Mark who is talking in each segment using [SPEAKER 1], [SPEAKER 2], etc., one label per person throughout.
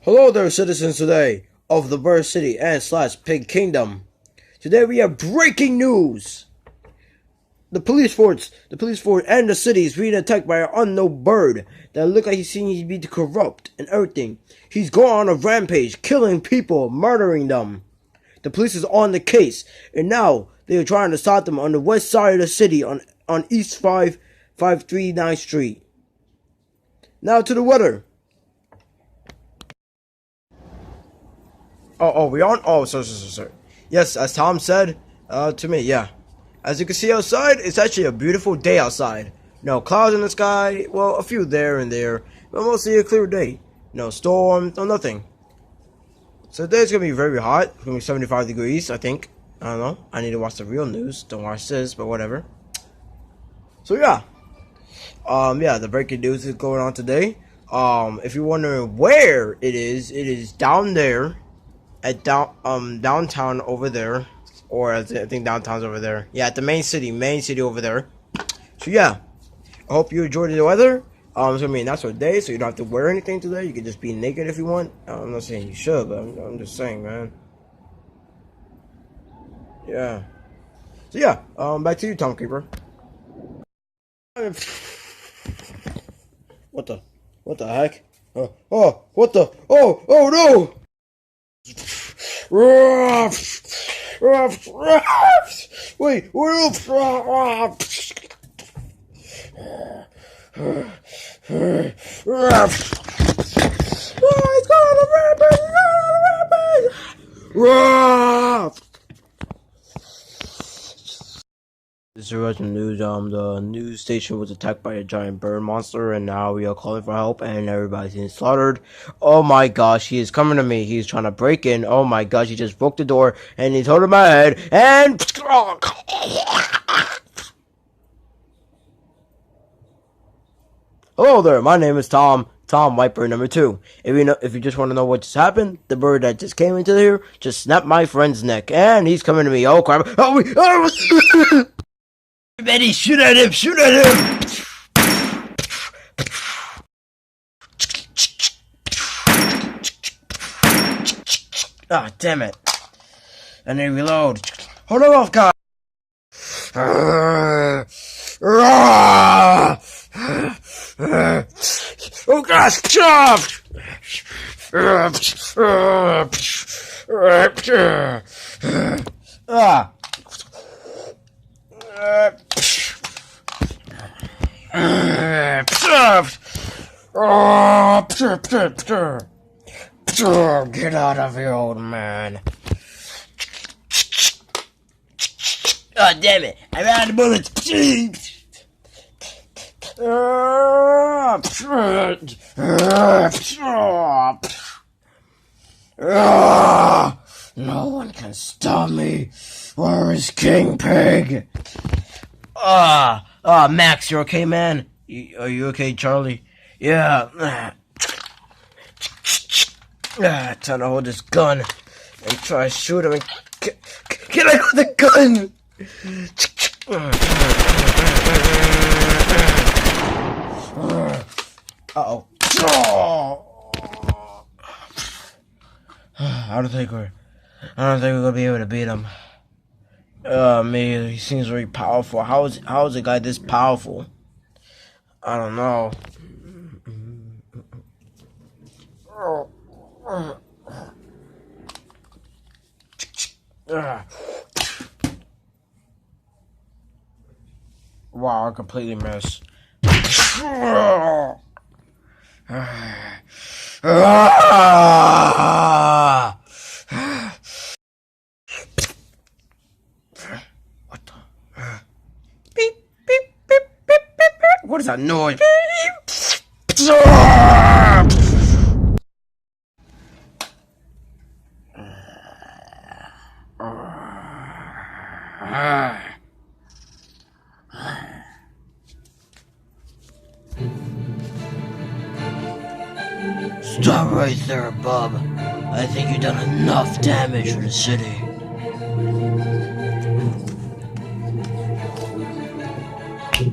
[SPEAKER 1] Hello there, citizens today of the Bird City and slash Pig Kingdom. Today we have breaking news. The police force and the city is being attacked by an unknown bird that look like he seems to be corrupt and everything. He's going on a rampage, killing people, murdering them. The police is on the case, and now they are trying to stop them on the west side of the city on East 539th Street. Now to the weather. We on? Oh, sorry. Yes, as Tom said, to me, yeah. As you can see outside, it's actually a beautiful day outside. No clouds in the sky, well, a few there and there, but mostly a clear day. No storm, no nothing. So today's gonna be very hot. It's gonna be 75 degrees, I think. I don't know. I need to watch the real news. Don't watch this, but whatever. So yeah. The breaking news is going on today. If you're wondering where it is down there. At downtown over there, or I think downtown's over there. Yeah, at the main city over there. So yeah, I hope you enjoyed the weather. It's gonna be a natural day, so you don't have to wear anything today. You can just be naked if you want. I'm not saying you should, but I'm just saying, man. Yeah. So yeah, back to you, Tom Creeper. What the heck? What the? Oh no! Wait, what? He's going on a rampage! This is urgent news. The news station was attacked by a giant bird monster, and now we are calling for help, and everybody's getting slaughtered. Oh my gosh, he is coming to me. He's trying to break in. Oh my gosh, he just broke the door, and he's holding my head, and... Hello there, my name is Tom Viper number 2. If you just want to know what just happened, the bird that just came into here just snapped my friend's neck, and he's coming to me. Oh crap! Everybody, shoot at him! Ah, damn it. And then reload. Hold on off, guys! Oh gosh, chop! Ah! Get out of here, old man. Oh, damn it. I ran out of bullets. No one can stop me. Where is King Pig? Max, you okay, man? Are you okay, Charlie? Yeah. Trying to hold this gun and try to shoot him. Can I hold the gun? Uh-oh. I don't think we're gonna be able to beat him. Man, he seems very powerful. How is a guy this powerful? I don't know. Wow, I completely missed. What the? Beep, beep, beep, beep, beep, beep. What is that noise? Stop right there, bub. I think you've done enough damage to the city.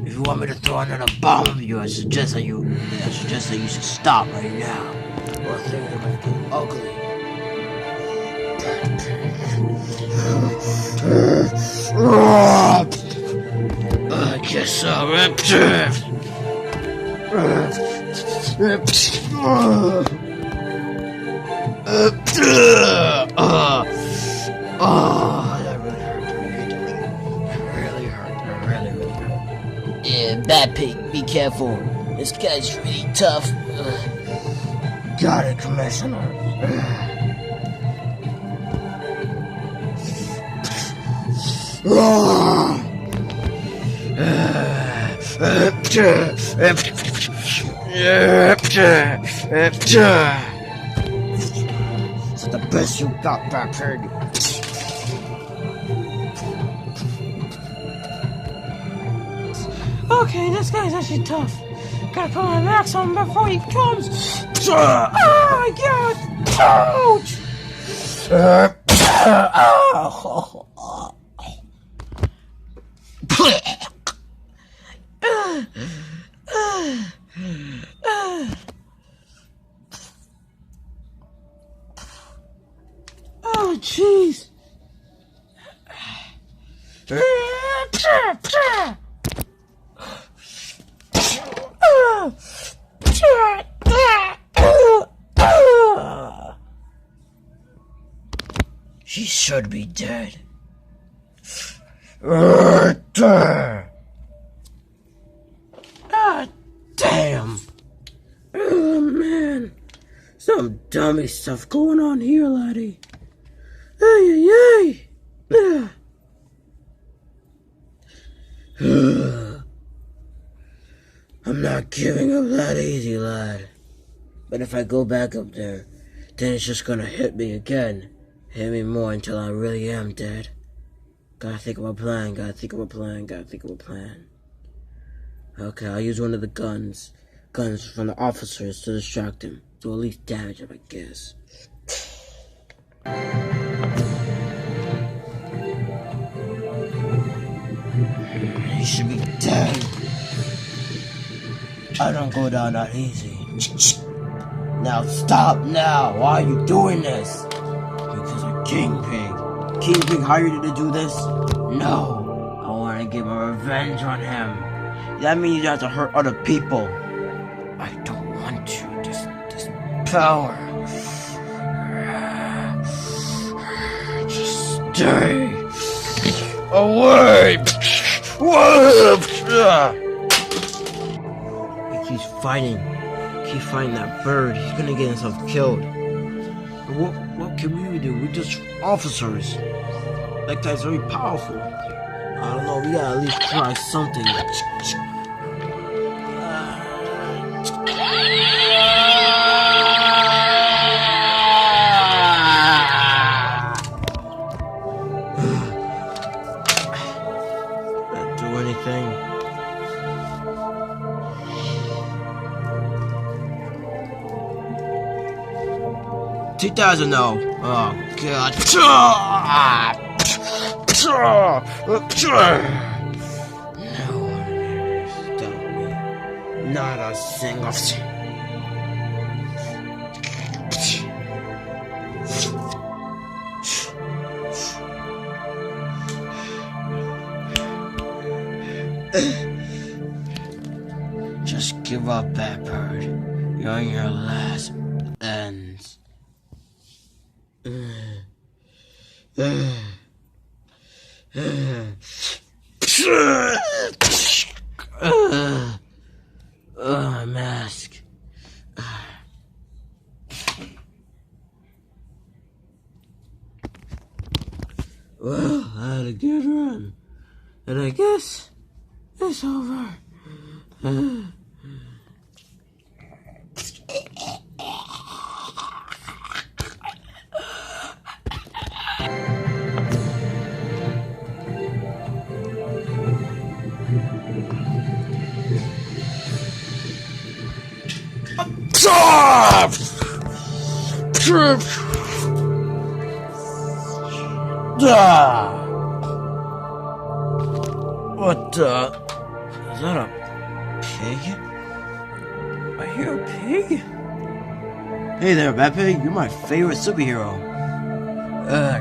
[SPEAKER 1] If you want me to throw another bomb on you, I suggest that you should stop right now. Or things are going to get ugly. I guess I'll that really hurt. Really hurt. Really hurt.
[SPEAKER 2] Yeah, Bat Pig, be careful. This guy's really tough.
[SPEAKER 1] Got it, Commissioner. It's the best you got, Bat Pig.
[SPEAKER 3] Okay, this guy's actually tough. Gotta put my max on before he comes. Oh my god! Ouch! Oh jeez!
[SPEAKER 1] She should be dead.
[SPEAKER 3] Ah, damn! Oh man, some dummy stuff going on here, laddie. Ay, ay, ay.
[SPEAKER 1] I'm not giving up that easy, lad. But if I go back up there, then it's just gonna hit me again. Hit me more until I really am dead. Gotta think of a plan, gotta think of a plan. Okay, I'll use one of the guns from the officers to distract him. Do at least damage him, I guess. He should be dead. I don't go down that easy. Now stop now. Why are you doing this? Because of King Pig. King Pig hired you to do this? No. I want to get my revenge on him. That means you have to hurt other people. I don't want to. This power. Just stay away. He keeps fighting. Keep fighting that bird. He's gonna get himself killed. What can we do? We're just officers. That guy's very powerful. I don't know. We gotta at least try something. Not do anything. 2,000 no. Oh god. No one will stop me. Not a single thing. Just give up, Bad Bird. You're on your last ends. My mask. Well, I had a good run. And I guess it's over. What the? Is that a pig? I hear a pig? Hey there, Batpig. You're my favorite superhero.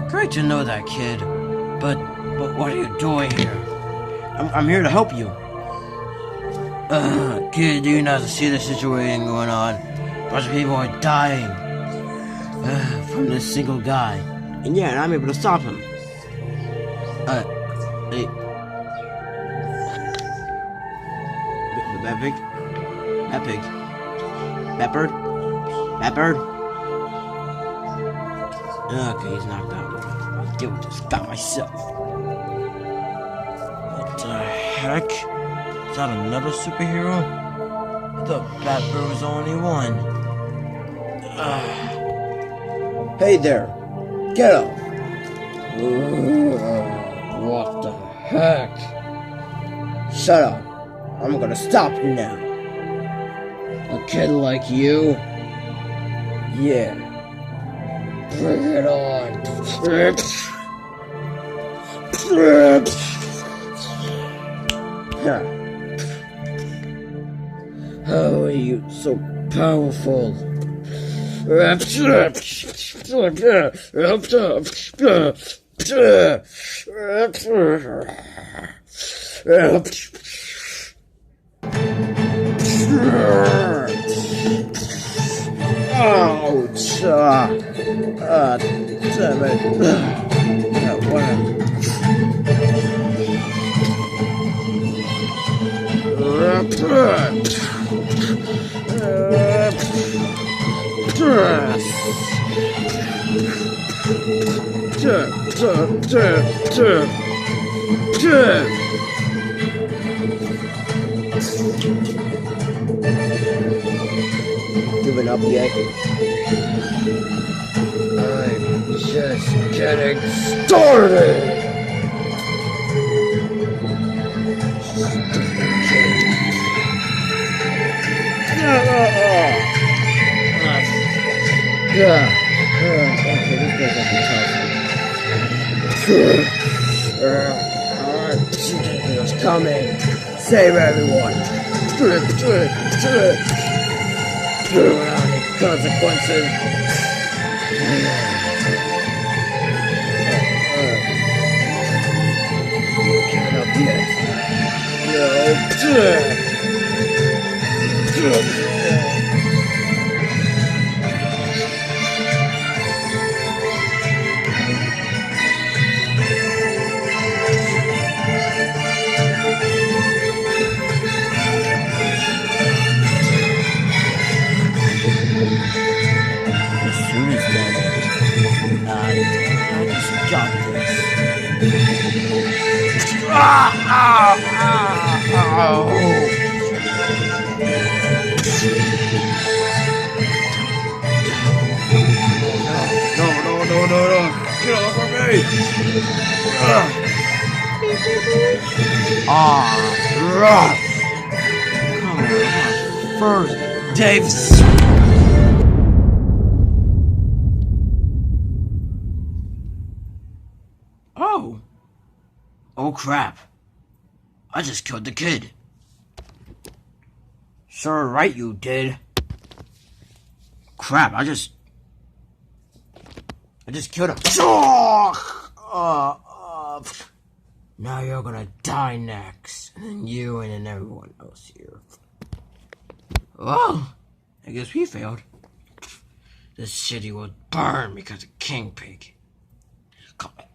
[SPEAKER 1] Great to know that, kid. But what are you doing here? I'm here to help you. Kid, do you not see the situation going on? A bunch of people are dying from this single guy. And yeah, and I'm able to stop him. Hey. Batpig? Batpig? Batbird? Batbird? Okay, he's knocked out. I'll deal with this guy myself. What the heck? Is that another superhero? I thought Batbird was the only one. Hey there. Get up. What the heck? Shut up. I'm gonna stop you now. A kid like you? Yeah. Bring it on. How are you so powerful? Ouch! Damn it. Giving up yet? I'm just getting started! Okay, this guy's gonna be tough. It's coming! Save everyone! Without any consequences. Can't up yet. No. I just got this. No. Get off of me. Come on. First, Dave. Oh crap. I just killed the kid. Sure right you did. Crap, I just killed him. Now you're gonna die next. And then you and then everyone else here. Well, I guess we failed. This city will burn because of King Pig. Come on.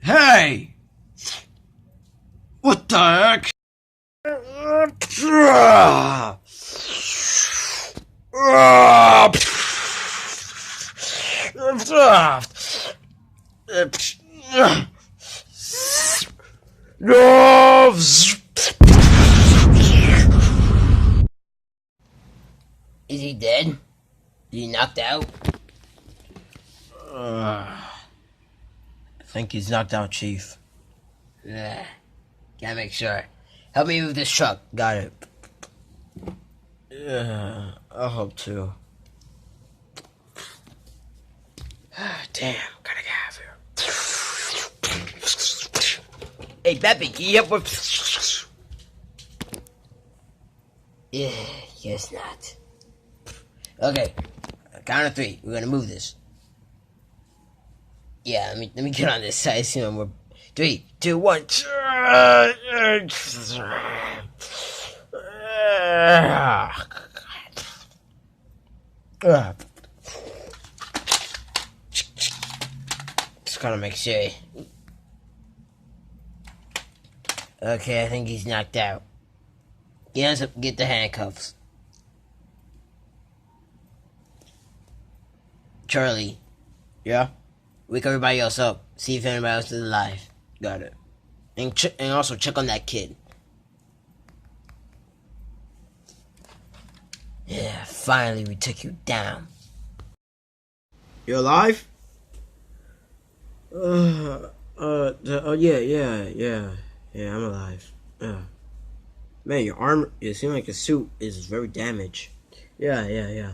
[SPEAKER 1] Hey! What the heck?
[SPEAKER 2] Is he dead? Is he knocked out?
[SPEAKER 1] I think he's knocked out, Chief.
[SPEAKER 2] Gotta make sure. Help me move this truck.
[SPEAKER 1] Got it. I hope to. Damn, gotta get out of here.
[SPEAKER 2] Hey, Beppy, can you help with... Yeah, guess not. Okay, count of 3. We're gonna move this. Yeah, let me get on this side. See more. 3, 2, 1. Just gotta make sure. Okay, I think he's knocked out. Get the handcuffs. Charlie,
[SPEAKER 1] Yeah?
[SPEAKER 2] wake everybody else up. See if anybody else is alive.
[SPEAKER 1] Got it.
[SPEAKER 2] And also check on that kid. Yeah, finally we took you down.
[SPEAKER 1] You alive? Yeah, I'm alive. Man, your armor, it seems like your suit is very damaged. Yeah.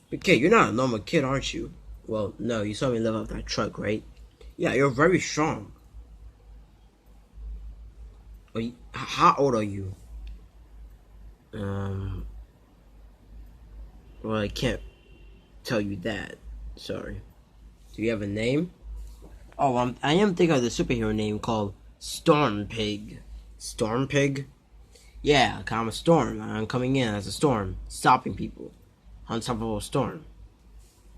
[SPEAKER 1] But kid, you're not a normal kid, aren't you? Well, no, you saw me lift up that truck, right? Yeah, you're very strong. How old are you? Well, I can't tell you that. Sorry. Do you have a name? Oh, I am thinking of the superhero name called Storm Pig. Storm Pig? Yeah, I'm a storm. I'm coming in as a storm, stopping people. Unstoppable storm.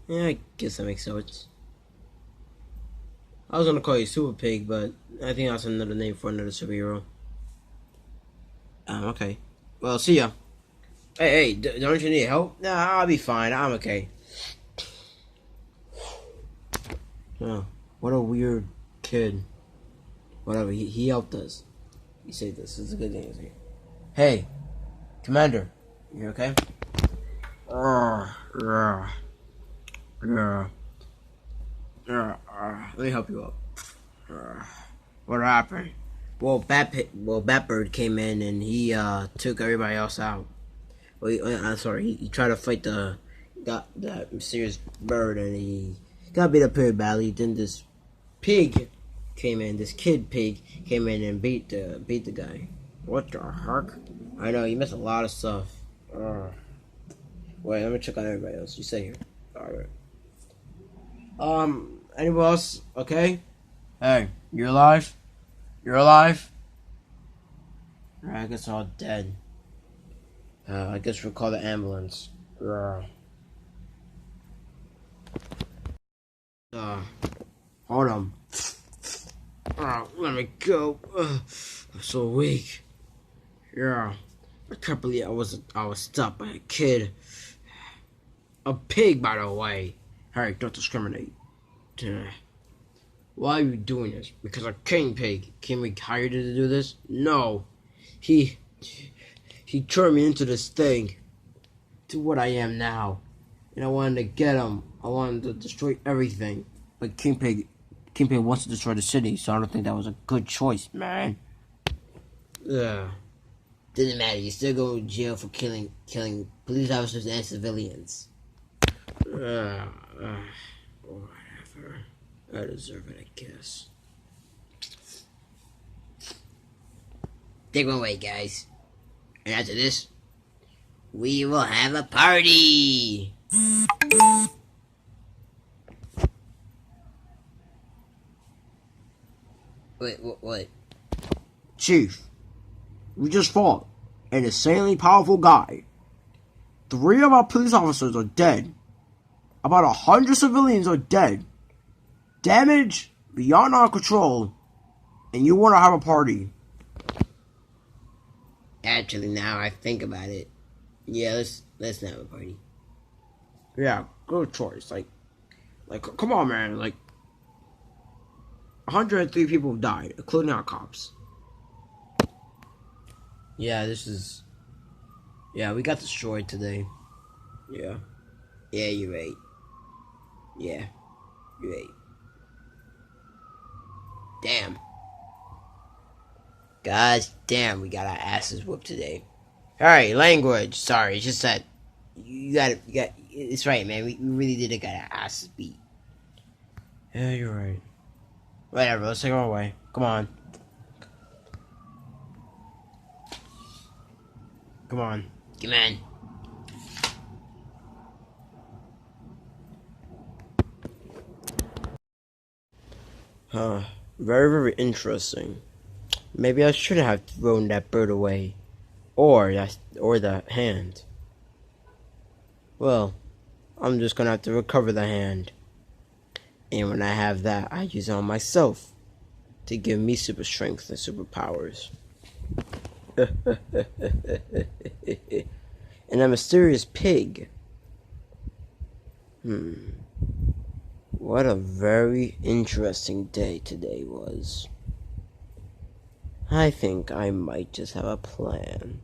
[SPEAKER 1] Yeah, I guess that makes sense. I was gonna call you Super Pig, but I think that's another name for another superhero. Okay. Well, see ya. Hey, don't you need help? Nah, I'll be fine. I'm okay. Oh, what a weird kid. Whatever, he helped us. He saved us. It's a good thing. Hey, Commander, you okay? Yeah. Let me help you up. What happened? Well, Batbird came in and he took everybody else out. Well, I'm sorry. He tried to fight that mysterious bird and he got beat up pretty badly. Then this pig came in. This kid pig came in and beat the guy. What the heck? I know, you missed a lot of stuff. Wait, let me check on everybody else. You stay here. Alright. Anyone else? Okay? Hey, you alive? You're alive? Alright, I guess they're all dead. I guess we'll call the ambulance. Hold on. Let me go. I'm so weak. Yeah. I can't believe I was stopped by a kid. A pig, by the way. Hey, don't discriminate. Why are you doing this? Because I'm King Pig. Can we hire you to do this? No. He turned me into this thing. To what I am now. And I wanted to get him. I wanted to destroy everything. But King Pig wants to destroy the city, so I don't think that was a good choice, man. Yeah.
[SPEAKER 2] Doesn't matter. You still go to jail for killing police officers and civilians.
[SPEAKER 1] Whatever. I deserve it, I guess.
[SPEAKER 2] Take one away, guys. And after this, we will have a party. Wait, what?
[SPEAKER 1] Chief, we just fought an insanely powerful guy. 3 of our police officers are dead. About 100 civilians are dead. Damage beyond our control. And you want to have a party.
[SPEAKER 2] Actually, now I think about it, yeah, let's not have a party.
[SPEAKER 1] Yeah, good choice. Like, come on, man. Like, 103 people have died, including our cops. Yeah, we got destroyed today. Yeah,
[SPEAKER 2] you're right. Yeah, you're right. Damn. Gosh damn, we got our asses whooped today.
[SPEAKER 1] Alright, language. Sorry,
[SPEAKER 2] It's just that you got. It's right, man. We really did get our asses beat.
[SPEAKER 1] Yeah, you're right. Whatever, let's take her away. Come on. Come on.
[SPEAKER 2] Come on.
[SPEAKER 1] Huh. Very, very interesting. Maybe I should have thrown that bird away. Or the hand. Well, I'm just gonna have to recover the hand. And when I have that, I use it on myself to give me super strength and superpowers. And a mysterious pig. What a very interesting day today was. I think I might just have a plan.